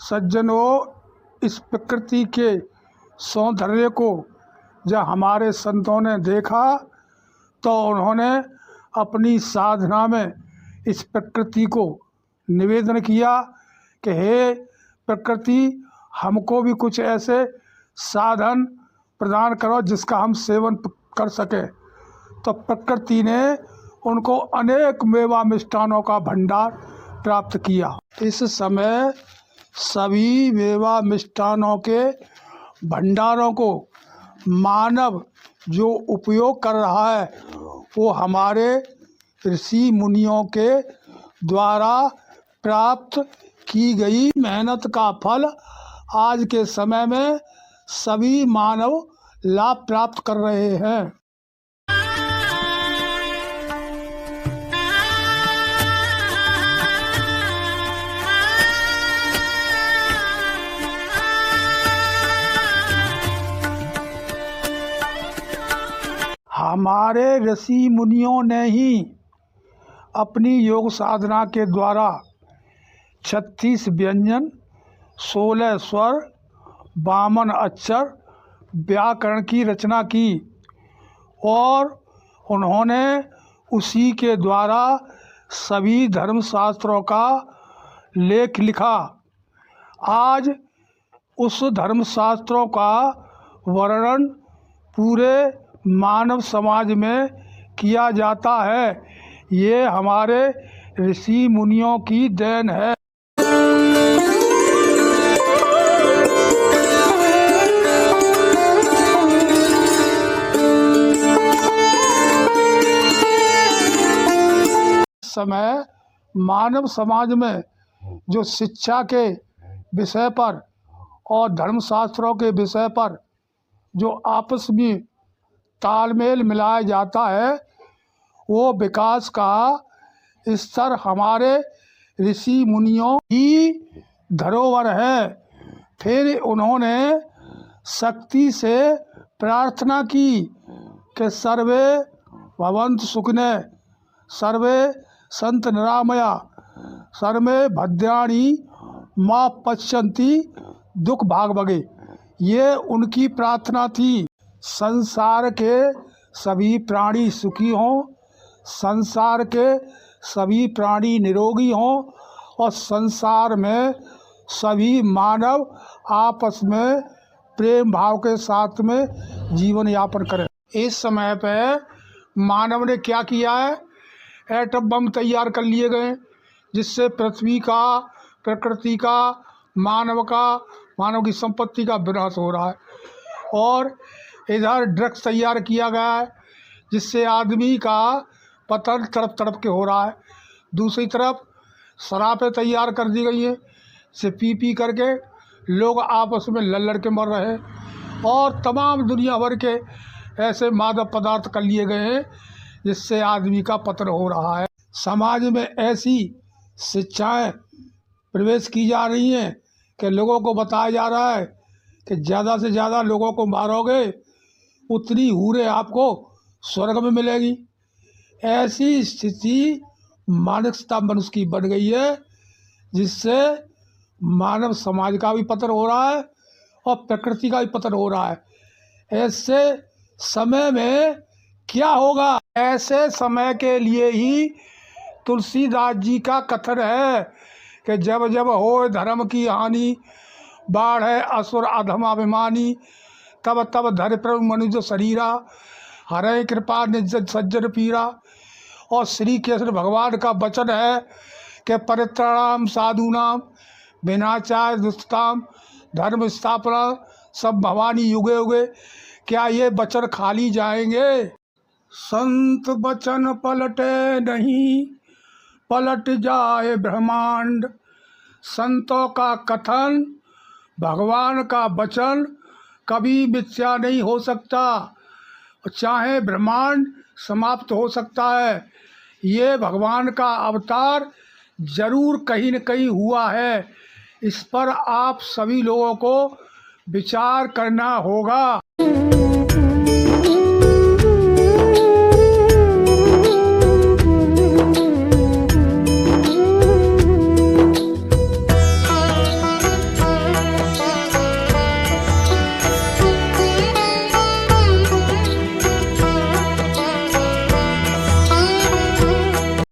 सज्जनों, इस प्रकृति के सौंदर्य को जब हमारे संतों ने देखा तो उन्होंने अपनी साधना में इस प्रकृति को निवेदन किया कि हे प्रकृति, हमको भी कुछ ऐसे साधन प्रदान करो जिसका हम सेवन कर सकें। तो प्रकृति ने उनको अनेक मेवा मिष्ठानों का भंडार प्राप्त किया। इस समय सभी मेवा मिष्ठानों के भंडारों को मानव जो उपयोग कर रहा है वो हमारे ऋषि मुनियों के द्वारा प्राप्त की गई मेहनत का फल आज के समय में सभी मानव लाभ प्राप्त कर रहे हैं। हमारे ऋषि मुनियों ने ही अपनी योग साधना के द्वारा 36 व्यंजन, 16 स्वर, 52 अक्षर, व्याकरण की रचना की और उन्होंने उसी के द्वारा सभी धर्मशास्त्रों का लेख लिखा। आज उस धर्मशास्त्रों का वर्णन पूरे मानव समाज में किया जाता है। ये हमारे ऋषि मुनियों की देन है। समय मानव समाज में जो शिक्षा के विषय पर और धर्मशास्त्रों के विषय पर जो आपस में तालमेल मिलाया जाता है वो विकास का स्तर हमारे ऋषि मुनियों की धरोहर है। फिर उन्होंने शक्ति से प्रार्थना की कि सर्वे भवन्तु सुखिनः, सर्वे सन्तु निरामया, सर्वे भद्राणि मा पश्यन्ति दुख भाग भगे। ये उनकी प्रार्थना थी। संसार के सभी प्राणी सुखी हों, संसार के सभी प्राणी निरोगी हों और संसार में सभी मानव आपस में प्रेम भाव के साथ में जीवन यापन करें। इस समय पे मानव ने क्या किया है, एटम बम तैयार कर लिए गए जिससे पृथ्वी का, प्रकृति का, मानव की संपत्ति का विनाश हो रहा है। और इधर ड्रग्स तैयार किया गया है जिससे आदमी का पतन तड़प तड़प के हो रहा है। दूसरी तरफ शराबें तैयार कर दी गई हैं, से पी करके लोग आपस में लड़ के मर रहे हैं। और तमाम दुनिया भर के ऐसे मादक पदार्थ कर लिए गए हैं जिससे आदमी का पतन हो रहा है। समाज में ऐसी शिक्षाएं प्रवेश की जा रही हैं कि लोगों को बताया जा रहा है कि ज़्यादा से ज़्यादा लोगों को मारोगे उतनी हूरें आपको स्वर्ग में मिलेगी। ऐसी स्थिति मानसिकता मनुष्य की बन गई है जिससे मानव समाज का भी पतन हो रहा है और प्रकृति का भी पतन हो रहा है। ऐसे समय में क्या होगा? ऐसे समय के लिए ही तुलसीदास जी का कथन है कि जब जब हो धर्म की हानि, बाढ़ है असुर अधम अभिमानी, तब तब धर प्रभु मनुज शरीरा, हरे कृपा निज सज्जन पीरा। और श्री कृष्ण भगवान का वचन है कि परित्राणाम साधूनाम विनाशाय दुष्टाम धर्म स्थापना सब भवानी युगे युगे। क्या ये वचन खाली जाएंगे? संत वचन पलटे नहीं, पलट जाए ब्रह्मांड। संतों का कथन, भगवान का वचन कभी मिथ्या नहीं हो सकता। चाहे ब्रह्मांड समाप्त हो सकता है, ये भगवान का अवतार जरूर कहीं न कहीं हुआ है। इस पर आप सभी लोगों को विचार करना होगा।